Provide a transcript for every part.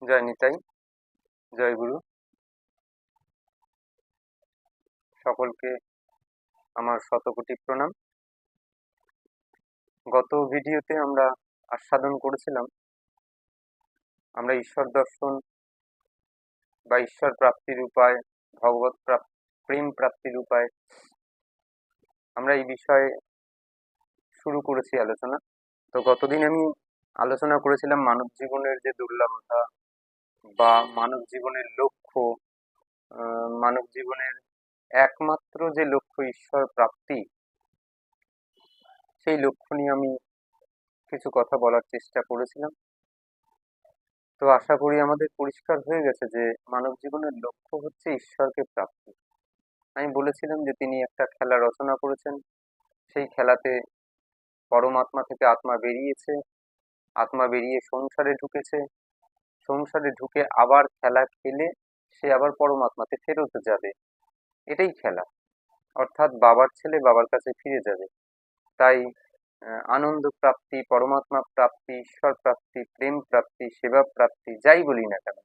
জয় নিতাই, জয় গুরু। সকলকে আমার শতকোটি প্রণাম। গত ভিডিওতে আমরা আস্বাদন করেছিলাম আমরা ঈশ্বর দর্শন বা ঈশ্বর প্রাপ্তির উপায়, ভগবত প্রেম প্রাপ্তির উপায়, আমরা এই বিষয়ে শুরু করেছি আলোচনা। তো গতদিন আমি আলোচনা করেছিলাম মানব জীবনের যে দুর্লভতা বা মানব জীবনের লক্ষ্য, মানব জীবনের একমাত্র যে লক্ষ্য ঈশ্বর প্রাপ্তি, সেই লক্ষ্য নিয়ে আমি কিছু কথা বলার চেষ্টা করেছিলাম। তো আশা করি আমাদের পরিষ্কার হয়ে গেছে যে মানব জীবনের লক্ষ্য হচ্ছে ঈশ্বরকে প্রাপ্তি। আমি বলেছিলাম যে তিনি একটা খেলা রচনা করেছেন, সেই খেলাতে পরমাত্মা থেকে আত্মা বেরিয়েছে, আত্মা বেরিয়ে সংসারে ঢুকেছে, সংসারে ঢুকে আবার খেলা খেলে সে আবার পরমাত্মাতে ফেরত যাবে। এটাই খেলা, অর্থাৎ বাবার ছেলে বাবার কাছে ফিরে যাবে। তাই আনন্দ প্রাপ্তি, পরমাত্মা প্রাপ্তি, ঈশ্বর প্রাপ্তি, প্রেম প্রাপ্তি, সেবা প্রাপ্তি, যাই বলি না কেন,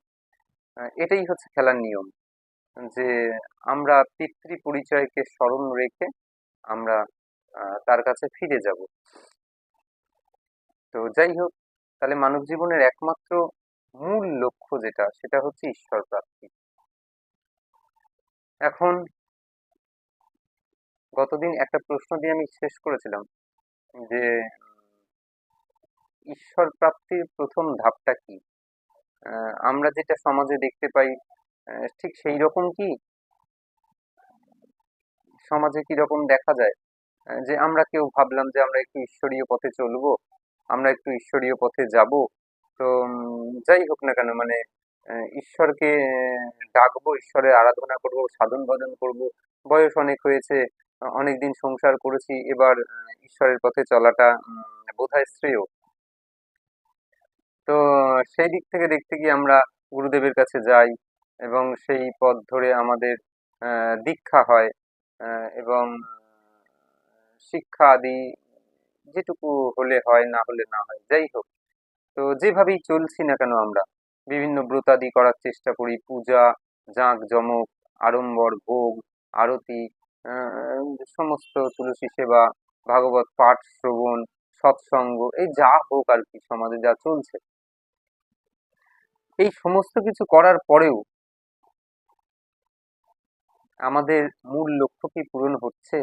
এটাই হচ্ছে খেলার নিয়ম। যে আমরা পিতৃ পরিচয়কে স্মরণ রেখে আমরা তার কাছে ফিরে যাব। তো যাই হোক, তাহলে মানব জীবনের একমাত্র মূল লক্ষ্য যেটা, সেটা হচ্ছে ঈশ্বর প্রাপ্তি। এখন গতদিন একটা প্রশ্ন দিয়ে আমি শেষ করেছিলাম যে ঈশ্বর প্রাপ্তির প্রথম ধাপটা কি। আমরা যেটা সমাজে দেখতে পাই, ঠিক সেই রকম কি সমাজে কি রকম দেখা যায়, যে আমরা কেউ ভাবলাম যে আমরা একটু ঈশ্বরীয় পথে চলবো, আমরা একটু ঈশ্বরীয় পথে যাব। তো যাই হোক না কেন, মানে ঈশ্বরকে ডাকবো, ঈশ্বরের আরাধনা করব, সাধন ভজন করব, বয়স অনেক হয়েছে, অনেকদিন সংসার করেছি, এবার ঈশ্বরের পথে চলাটা বোধহয় শ্রেয়। তো সেই দিক থেকে দেখতে গিয়ে আমরা গুরুদেবের কাছে যাই এবং সেই পথ ধরে আমাদের দীক্ষা হয়, এবং শিক্ষা আদি যেটুকু হলে হয়, না হলে না হয়, যাই হোক। তো যেভাবেই চলছি না কেন, আমরা বিভিন্ন ব্রতাদি করার চেষ্টা করি, পূজা, জাঁক জমক, আড়ম্বর, ভোগ, আরতি, সমস্ত তুলসী সেবা, ভাগবত পাঠ শ্রবণ, সৎসঙ্গ, এই যা হোক আর কি, সমাজে যা চলছে, এই সমস্ত কিছু করার পরেও আমাদের মূল লক্ষ্য কি পূরণ হচ্ছে?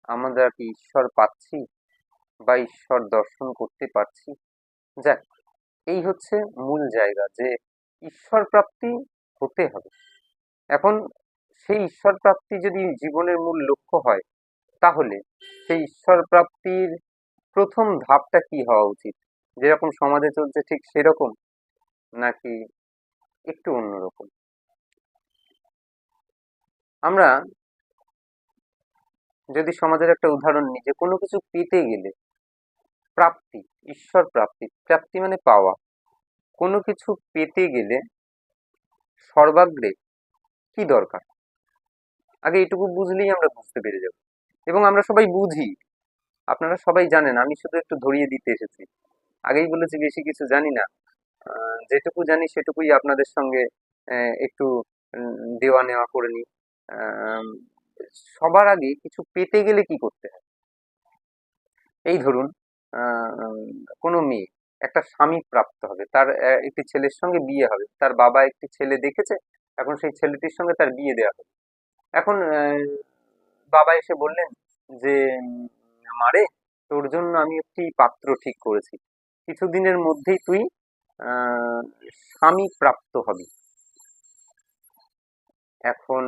আমরা কি ঈশ্বর পাচ্ছি বা ঈশ্বর দর্শন করতে পারছি? যাক, এই হচ্ছে মূল জায়গা, যে ঈশ্বর প্রাপ্তি হতে হবে। এখন সেই ঈশ্বর প্রাপ্তি যদি জীবনের মূল লক্ষ্য হয়, তাহলে সেই ঈশ্বর প্রাপ্তির প্রথম ধাপটা কি হওয়া উচিত? যেরকম সমাজে চলছে ঠিক সেরকম, নাকি একটু অন্যরকম? আমরা যদি সমাজের একটা উদাহরণ নিই, যে কোনো কিছু পেতে গেলে প্রাপ্তি, ঈশ্বর প্রাপ্তি, প্রাপ্তি মানে পাওয়া, কোনো কিছু পেতে গেলে সর্বাগ্রে কি দরকার, আগে এটুকু বুঝলেই আমরা বুঝতে পেরে যাব। এবং আমরা সবাই বুঝি, আপনারা সবাই জানেন, আমি শুধু একটু ধরিয়ে দিতে এসেছি। আগেই বলেছি বেশি কিছু জানি না, যেটুকু জানি সেটুকুই আপনাদের সঙ্গে একটু দেওয়া নেওয়া করে নিই। আহ, সবার আগে কিছু পেতে গেলে কি করতে হয়? এই ধরুন, আহ, কোনো মেয়ে একটা স্বামী প্রাপ্ত হবে, তার একটি ছেলের সঙ্গে বিয়ে হবে, তার বাবা একটি ছেলে দেখেছে, এখন সেই ছেলেটির সঙ্গে তার বিয়ে দেওয়া হবে। এখন বাবা এসে বললেন যে মারে, তোর জন্য আমি একটি পাত্র ঠিক করেছি, কিছুদিনের মধ্যেই তুই আহ, স্বামী প্রাপ্ত হবি। এখন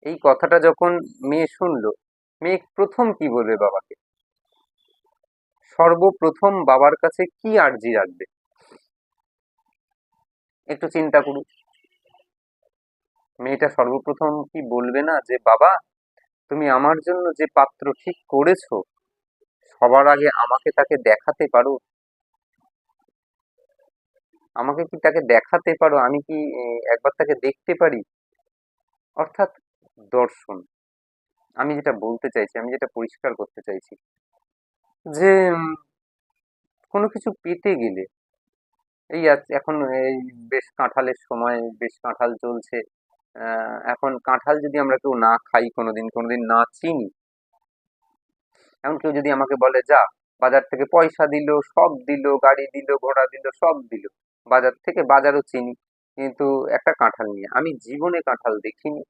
এই কথাটা যখন মেয়ে শুনলো, মেয়ে প্রথম কি বলবে বাবাকে? সর্বপ্রথম বাবার কাছে কি আর্জি রাখবে? একটু চিন্তা করুন। মেয়েটা সর্বপ্রথম কি বলবে না যে বাবা, তুমি আমার জন্য যে পাত্র ঠিক করেছো, সবার আগে আমাকে তাকে দেখাতে পারো? আমাকে কি তাকে দেখাতে পারো? আমি কি একবার তাকে দেখতে পারি? অর্থাৎ দর্শন। আমি যেটা বলতে চাইছি, আমি যেটা পরিষ্কার করতে চাইছি, যে কোনো কিছু পেতে গেলে এই এখন এই বেশ কাঁঠালের সময়, বেশ কাঁঠাল চলছে। এখন কাঁঠাল যদি আমরা কেউ না খাই, কোনোদিন কোনোদিন না চিনি, এমন কেউ যদি আমাকে বলে যা বাজার থেকে পয়সা দিল, সব দিল, গাড়ি দিল, ঘোড়া দিল, সব দিল, বাজার থেকে, বাজারও চিনি, কিন্তু একটা কাঁঠাল নিয়ে, আমি জীবনে কাঁঠাল দেখিনি,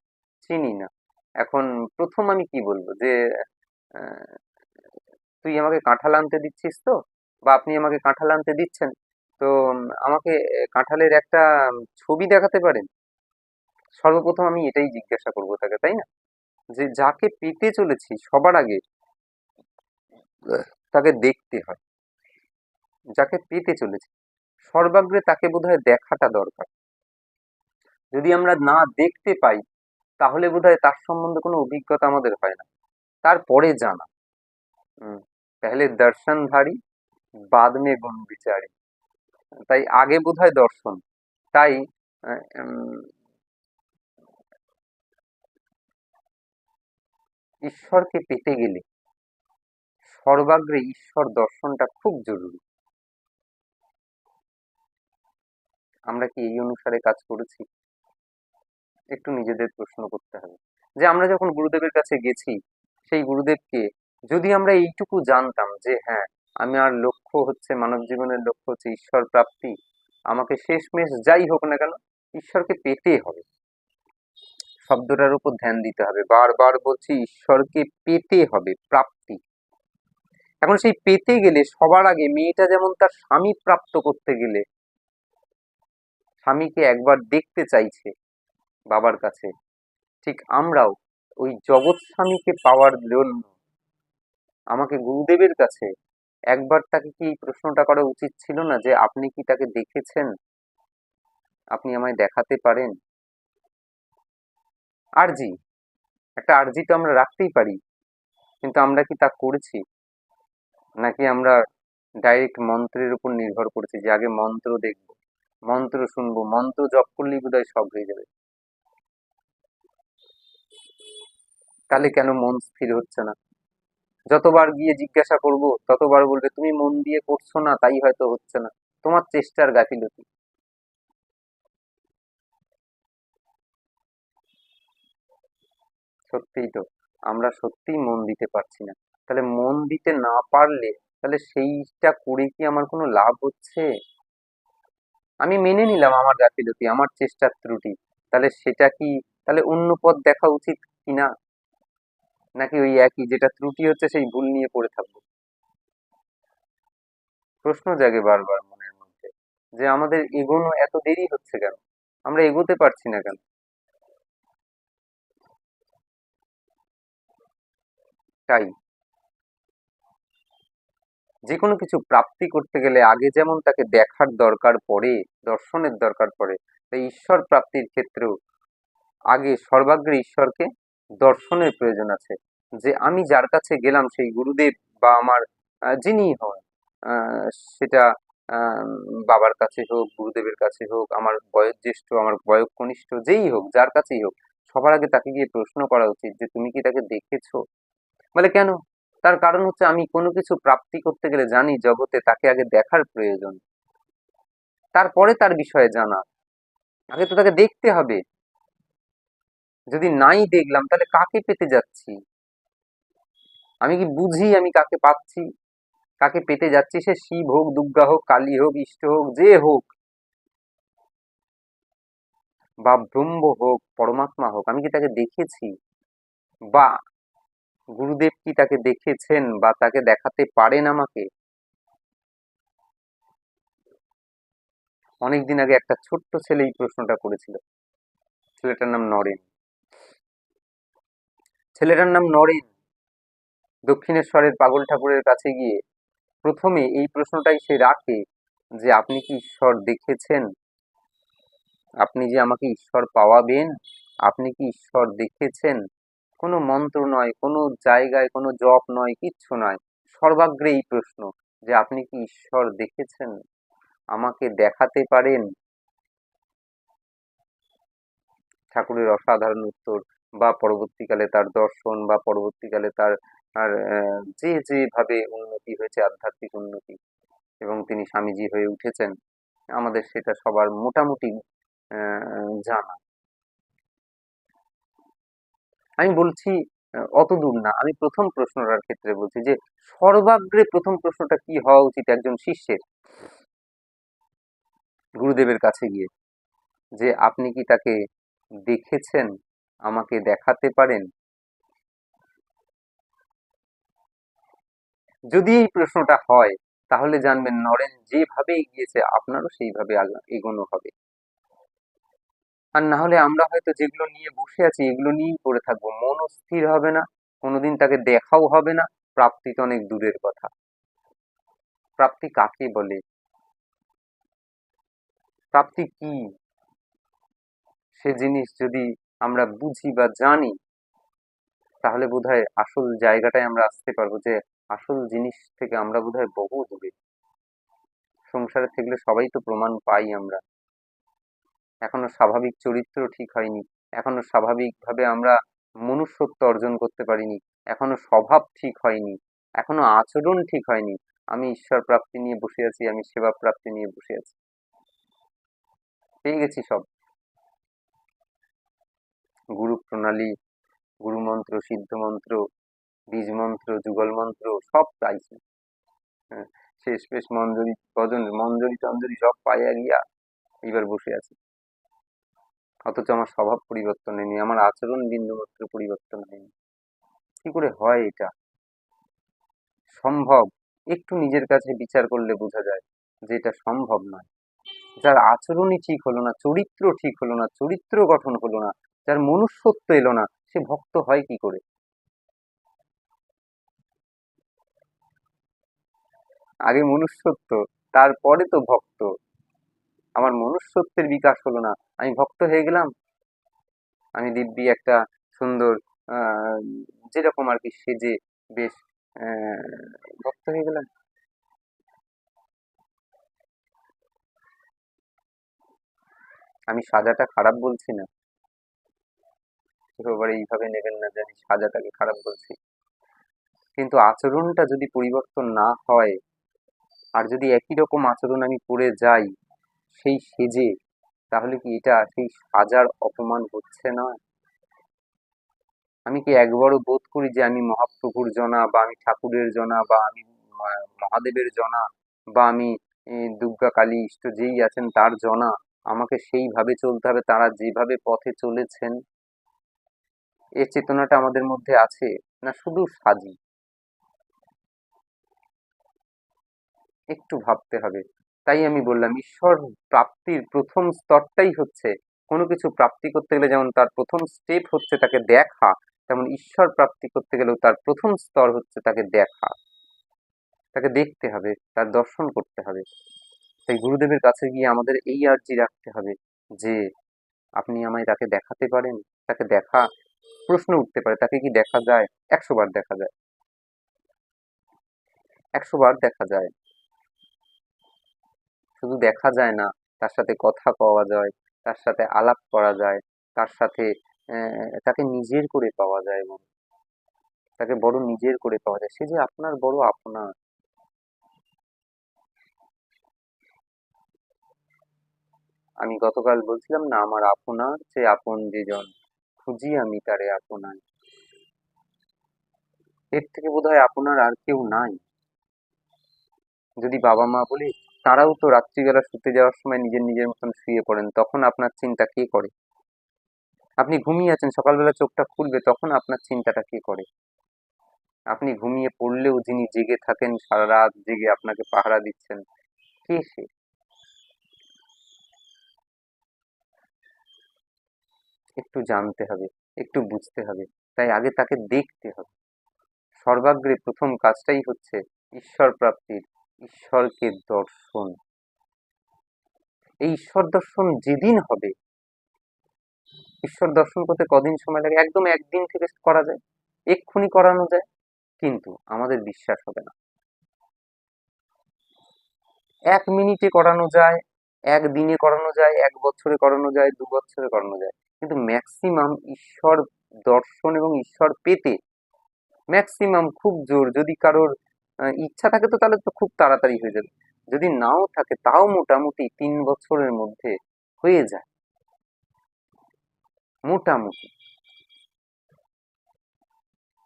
চিনি না। এখন প্রথম আমি কি বলবো যে আহ, তুই আমাকে কাঁঠাল আনতে দিচ্ছিস তো, বা আপনি আমাকে কাঁঠাল আনতে দিচ্ছেন, তো আমাকে কাঁঠালের একটা ছবি দেখাতে পারেন? সর্বপ্রথম আমি এটাই জিজ্ঞাসা করবো তাকে, তাই না? যে যাকে পেতে চলেছি সবার আগে তাকে দেখতে হয়, যাকে পেতে চলেছি সর্বাগ্রে তাকে বোধহয় দেখাটা দরকার। যদি আমরা না দেখতে পাই, তাহলে বোধহয় তার সম্বন্ধে কোনো অভিজ্ঞতা আমাদের হয় না। তারপরে জানা, পেহলে দর্শনধারী বাদ মে গুণ বিচারি। তাই আগে বোধহয় দর্শন। তাই ঈশ্বরকে পেতে গেলে সর্বাগ্রে ঈশ্বর দর্শনটা খুব জরুরি। আমরা কি এই অনুসারে কাজ করেছি? একটু নিজেদের প্রশ্ন করতে হবে যে আমরা যখন গুরুদেবের কাছে গেছি, সেই গুরুদেবকে যদি আমরা এইটুকু জানতাম যে হ্যাঁ, আমার লক্ষ্য হচ্ছে, মানব জীবনের লক্ষ্য হচ্ছে ঈশ্বর প্রাপ্তি, আমাকে শেষমেশ যাই হোক না কেন ঈশ্বরকে পেতে হবে। শব্দটার উপর ধ্যান দিতে হবে, বারবার বলছি, ঈশ্বরকে পেতে হবে, প্রাপ্তি। এখন সেই পেতে গেলে সবার আগে মেয়েটা যেমন তার স্বামী প্রাপ্ত করতে গেলে স্বামীকে একবার দেখতে চাইছে বাবার কাছে, ঠিক আমরাও ওই জগৎ স্বামীকে পাওয়ার জন্য আমাকে গুরুদেবের কাছে একবার তাকে কি এই প্রশ্নটা করা উচিত ছিল না যে আপনি কি তাকে দেখেছেন, আপনি আমায় দেখাতে পারেন? আরজি, একটা আরজি তো আমরা রাখতেই পারি, কিন্তু আমরা কি তা করেছি? নাকি আমরা ডাইরেক্ট মন্ত্রের উপর নির্ভর করেছি যে আগে মন্ত্র দেখবো, মন্ত্র শুনবো, মন্ত্র জপ করলেই বোধহয় সব হয়ে যাবে? তাহলে কেন মন স্থির হচ্ছে না? যতবার গিয়ে জিজ্ঞাসা করব ততবার বলবে তুমি মন দিয়ে করছো না, তাই হয়তো হচ্ছে না, তোমার চেষ্টার গাফিলতি। সত্যিই তো, আমরা সত্যিই মন দিতে পারছি না। তাহলে মন দিতে না পারলে তাহলে সেইটা করে কি আমার কোনো লাভ হচ্ছে? আমি মেনে নিলাম আমার গাফিলতি, আমার চেষ্টার ত্রুটি, তাহলে সেটা কি, তাহলে অন্য পথ দেখা উচিত কিনা? নাকি ওই একই যেটা ত্রুটি হচ্ছে সেই ভুল নিয়ে পড়ে থাকবো? প্রশ্ন জাগে বারবার মনের মধ্যে যে আমাদের এগোনো এত দেরি হচ্ছে কেন, আমরা এগোতে পারছি না কেন? তাই যে কোনো কিছু প্রাপ্তি করতে গেলে আগে যেমন তাকে দেখার দরকার পড়ে, দর্শনের দরকার পড়ে, তাই ঈশ্বর প্রাপ্তির ক্ষেত্রেও আগে সর্বাগ্রে ঈশ্বরকে দর্শনের প্রয়োজন আছে। যে আমি যার কাছে গেলাম সেই গুরুদেব বা আমার যিনি হন, আহ, সেটা আহ, বাবার কাছে হোক, গুরুদেবের কাছে হোক, আমার বয়োজ্যেষ্ঠ, আমার বয়োকনিষ্ঠ, যেই হোক, যার কাছেই হোক, সবার আগে তাকে গিয়ে প্রশ্ন করা উচিত যে তুমি কি তাকে দেখেছো? বলে কেন? তার কারণ হচ্ছে আমি কোনো কিছু প্রাপ্তি করতে গেলে জানি জগতে তাকে আগে দেখার প্রয়োজন, তারপরে তার বিষয়ে জানা। আগে তো তাকে দেখতে হবে। যদি নাই দেখলাম তাহলে কাকে পেতে যাচ্ছি? আমি কি বুঝি আমি কাকে পাচ্ছি, কাকে পেতে যাচ্ছি? সে শিব হোক, দুর্গা হোক, কালী হোক, ইষ্ট হোক, যে হোক, বা ব্রহ্ম হোক, পরমাত্মা হোক, আমি কি তাকে দেখেছি? বা গুরুদেব কি তাকে দেখেছেন বা তাকে দেখাতে পারেন আমাকে? অনেকদিন আগে একটা ছোট্ট ছেলে এই প্রশ্নটা করেছিল। ছেলেটার নাম নরেন। ছেলেটার নাম নরেন দক্ষিণেশ্বরের পাগল ঠাকুরের কাছে গিয়ে প্রথমে এই প্রশ্নটাই সে রাখে যে আপনি কি ঈশ্বর দেখেছেন? আপনি যে আমাকে ঈশ্বর পাওয়াবেন, আপনি কি ঈশ্বর দেখেছেন? কোনো মন্ত্র নয়, কোনো জায়গায় কোনো জপ নয়, কিচ্ছু নয়, সর্বাগ্রে এই প্রশ্ন যে আপনি কি ঈশ্বর দেখেছেন, আমাকে দেখাতে পারেন? ঠাকুরের অসাধারণ উত্তর, বা পরবর্তীকালে তার দর্শন, বা পরবর্তীকালে তার আর যে যেভাবে উন্নতি হয়েছে, আধ্যাত্মিক উন্নতি, এবং তিনি স্বামীজি হয়ে উঠেছেন, আমাদের সেটা সবার মোটামুটি জানা। আমি বলছি অত দূর না, আমি প্রথম প্রশ্নটার ক্ষেত্রে বলছি যে সর্বাগ্রে প্রথম প্রশ্নটা কি হওয়া উচিত একজন শিষ্যের গুরুদেবের কাছে গিয়ে, যে আপনি কি তাকে দেখেছেন, আমাকে দেখাতে পারেন? যদি এই প্রশ্নটা হয় তাহলে জানবেন নরেন যেভাবে এগিয়েছে আপনারও সেইভাবে এগোনো হবে। আর না হলে আমরা হয়তো যেগুলো নিয়ে বসে আছি এগুলো নিয়েই পড়ে থাকবো, মনও স্থির হবে না, কোনোদিন তাকে দেখাও হবে না। প্রাপ্তি তো অনেক দূরের কথা। প্রাপ্তি কাকে বলে, প্রাপ্তি কি, সে জিনিস যদি আমরা বুঝি বা জানি তাহলে বোধহয় আসল জায়গাটায় আমরা আসতে পারবো, যে আসল জিনিস থেকে আমরা বোধহয় বহু দূরে। সংসারে থাকলে সবাই তো প্রমাণ পাই আমরা, এখনো স্বাভাবিক চরিত্র ঠিক হয়নি, এখনো স্বাভাবিকভাবে আমরা মনুষ্যত্ব অর্জন করতে পারিনি, এখনো স্বভাব ঠিক হয়নি, এখনো আচরণ ঠিক হয়নি। আমি ঈশ্বর প্রাপ্তি নিয়ে বসে আছি, আমি সেবা প্রাপ্তি নিয়ে বসে আছি, পেয়ে গেছি সব, গুরু প্রণালী, গুরু মন্ত্র, সিদ্ধ মন্ত্র, বীজ মন্ত্র, যুগল মন্ত্র সব পাইছি। হ্যাঁ, শেষ পেশ মঞ্জুরি ভজন মঞ্জুরি টঞ্জুরি সব পাইয়া গিয়া এইবার বসে আছি। অথচ আমার স্বভাব পরিবর্তন হয়নি, আমার আচরণ বিন্দুমাত্র পরিবর্তন হয়নি। কি করে হয় এটা সম্ভব? একটু নিজের কাছে বিচার করলে বোঝা যায় যে এটা সম্ভব নয়। যার আচরণই ঠিক হলো না, চরিত্র ঠিক হলো না, চরিত্র গঠন হলো না, যার মনুষ্যত্ব এলো না, সে ভক্ত হয় কি করে? আগে মনুষ্যত্ব, তারপরে তো ভক্ত। আমার মনুষ্যত্বের বিকাশ হলো না, আমি ভক্ত হয়ে গেলাম। আমি দিব্যি একটা সুন্দর আহ যেরকম আর কি সেজে বেশ ভক্ত হয়ে গেলাম। আমি সাজাটা খারাপ বলছি না, কেউ আবার এইভাবে নেবেন না যে আমি সাজাটাকে খারাপ বলছি, কিন্তু আচরণটা যদি পরিবর্তন না হয়, আর যদি একই রকম আচরণ আমি করে যাই সেই সেজে, তাহলে কি এটা সেই সাজার অপমান হচ্ছে না? আমি কি একবারও বোধ করি যে আমি মহাপ্রভুর জনা, বা আমি ঠাকুরের জনা, বা আমি মহাদেবের জনা, বা আমি দুর্গা কালী ইষ্ট যেই আছেন তার জনা, আমাকে সেইভাবে চলতে হবে তারা যেভাবে পথে চলেছেন? এ চেতনাটা আমাদের মধ্যে আছে, না শুধু সাজি? একটু ভাবতে হবে। তাই আমি বললাম ঈশ্বর প্রাপ্তির প্রথম স্তরটাই হচ্ছে, কোনো কিছু প্রাপ্তি করতে গেলে যেমন তার প্রথম স্টেপ হচ্ছে তাকে দেখা, তেমন ঈশ্বর প্রাপ্তি করতে গেলেও তার প্রথম স্তর হচ্ছে তাকে দেখা, তাকে দেখতে হবে, তার দর্শন করতে হবে। তাই গুরুদেবের কাছে গিয়ে আমাদের এই আর্জি রাখতে হবে যে আপনি আমায় তাকে দেখাতে পারেন। তাকে দেখা, প্রশ্ন উঠতে পারে তাকে কি দেখা যায়? 100 বার দেখা যায়, 100 বার দেখা যায়। শুধু দেখা যায় না, তার সাথে কথা কওয়া যায়, তার সাথে আলাপ করা যায়, তার সাথে তাকে নিজের করে পাওয়া যায়, এবং তাকে বড় নিজের করে পাওয়া যায়, সে যে আপনার বড় আপনার। আমি গতকাল বলছিলাম না, আমার আপনার যে আপন যেজন, খুঁজি আমি তারে আপনায়। এর থেকে বোধহয় আপনার আর কেউ নাই। যদি বাবা মা বলি, তারাও তো রাত্রিবেলা শুতে যাওয়ার সময় নিজের নিজের মতন শুয়ে পড়েন, তখন আপনার চিন্তা কে করে? আপনি ঘুমিয়ে আছেন, সকালবেলা চোখটা খুলবে, তখন আপনার চিন্তাটা কে করে? আপনি ঘুমিয়ে পড়লেও যিনি জেগে থাকেন, সারা রাত জেগে আপনাকে পাহারা দিচ্ছেন, কে সে? একটু জানতে হবে, একটু বুঝতে হবে, তাই আগে তাকে দেখতে হবে। সর্বাগ্রে প্রথম কাজটাই হচ্ছে ঈশ্বর প্রাপ্তির, ঈশ্বরকে দর্শন। এই ঈশ্বর দর্শন যেদিন হবে, ঈশ্বর দর্শন করতে কদিন সময় লাগে? একদম একদিন থেকে করা যায়, এক্ষুনি করানো যায়, কিন্তু আমাদের বিশ্বাস হবে না। 1 মিনিটে করানো যায়, একদিনে করানো যায়, 1 বছরে করানো যায়, 2 বছরে করানো যায়, কিন্তু ম্যাক্সিমাম ঈশ্বর দর্শন এবং ঈশ্বর পেতে ম্যাক্সিমাম খুব জোর যদি কারোর ইচ্ছা থাকে তো তাহলে তো খুব তাড়াতাড়ি হয়ে যাবে। যদি নাও থাকে তাও মোটামুটি 3 বছরের মধ্যে হয়ে যায়, মোটামুটি,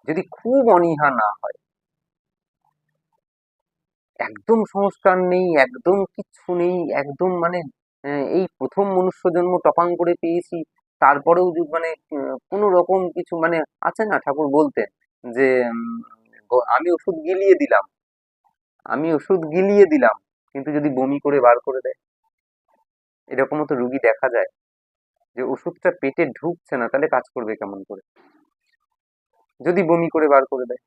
যদি খুব অনীহা না হয়। একদম সংস্কার নেই, একদম কিচ্ছু নেই, একদম মানে এই প্রথম মনুষ্য জন্ম টপাং করে পেয়েছি, তারপরেও মানে কোনো রকম কিছু মানে আছে না, ঠাকুর বলতেন যে আমি ওষুধ গিলিয়ে দিলাম, আমি ওষুধ গিলিয়ে দিলাম, কিন্তু যদি বমি করে বার করে দেয়, এরকমও তো রুগী দেখা যায়, যে ওষুধটা পেটে ঢুকছে না, তাহলে কাজ করবে কেমন করে? যদি বমি করে বার করে দেয়,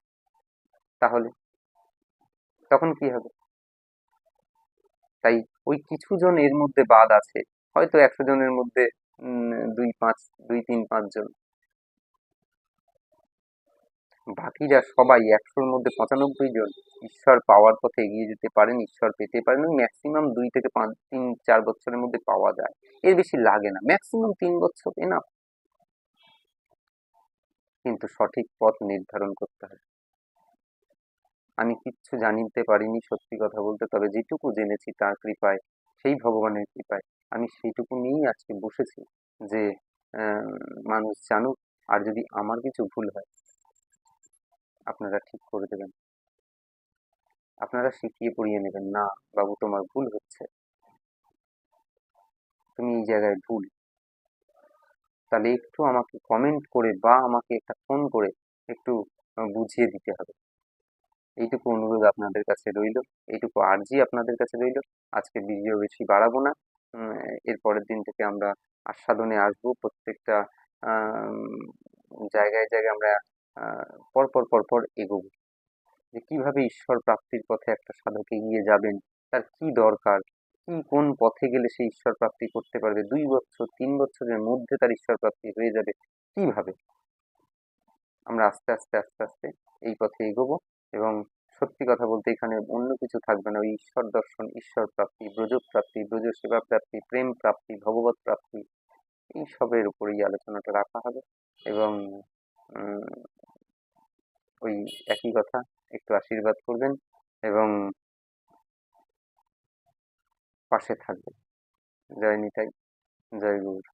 তাহলে তখন কি হবে? তাই ওই কিছু জন এর মধ্যে বাদ আছে, হয়তো 100 জনের মধ্যে 2, 3, 5 জন, বাকিরা সবাই 100-র মধ্যে 95 জন ঈশ্বর পাওয়ার পথে এগিয়ে যেতে পারেন, ঈশ্বর পেতে পারেন। ম্যাক্সিমাম 2 থেকে 3, 4 বছরের মধ্যে পাওয়া যায়, এর বেশি লাগে না, ম্যাক্সিমাম 3 বছর এনাফ। কিন্তু সঠিক পথ নির্ধারণ করতে হবে। আমি কিচ্ছু জানিতে পারিনি সত্যি কথা বলতে, তবে যেটুকু জেনেছি তার কৃপায়, সেই ভগবানের কৃপায় আমি সেইটুকু নিয়েই আজকে বসেছি, যে আহ, মানুষ জানুক, আর যদি আমার কিছু ভুল হয় আপনারা ঠিক করে দেবেন, আপনারা শিখিয়ে পড়িয়ে নেবেন, না বাবু তোমার ভুল হচ্ছে, তুমি এই জায়গায় ভুল, তাহলে একটু আমাকে কমেন্ট করে বা আমাকে একটা ফোন করে একটু বুঝিয়ে দিতে হবে। এইটুকু অনুরোধ আপনাদের কাছে রইল, এইটুকু আর্জি আপনাদের কাছে রইল। আজকে ভিডিও বেশি বাড়াবো না। এর পরের দিন থেকে আমরা আস্বাদনে আসবো, প্রত্যেকটা জায়গায় জায়গায় আমরা পরপর পরপর এগোবো, যে কিভাবে ঈশ্বর প্রাপ্তির পথে একটা সাধক এগিয়ে যাবেন, তার কি দরকার, কি কোন পথে গেলে সে ঈশ্বর প্রাপ্তি করতে পারবে, 2 বছর 3 বছরের মধ্যে তার ঈশ্বর প্রাপ্তি হয়ে যাবে, কিভাবে আমরা আস্তে আস্তে আস্তে আস্তে এই পথে এগোবো। এবং সত্যি কথা বলতে এখানে অন্য কিছু থাকবে না, ওই ঈশ্বর দর্শন, ঈশ্বর প্রাপ্তি, ব্রজ প্রাপ্তি, ব্রজ সেবা প্রাপ্তি, প্রেম প্রাপ্তি, ভগবত প্রাপ্তি, এই সবের উপরেই আলোচনাটা রাখা হবে। এবং উম, ওই একই কথা, একটু আশীর্বাদ করবেন এবং পাশে থাকবেন। জয় নিতাই, জয় গৌর।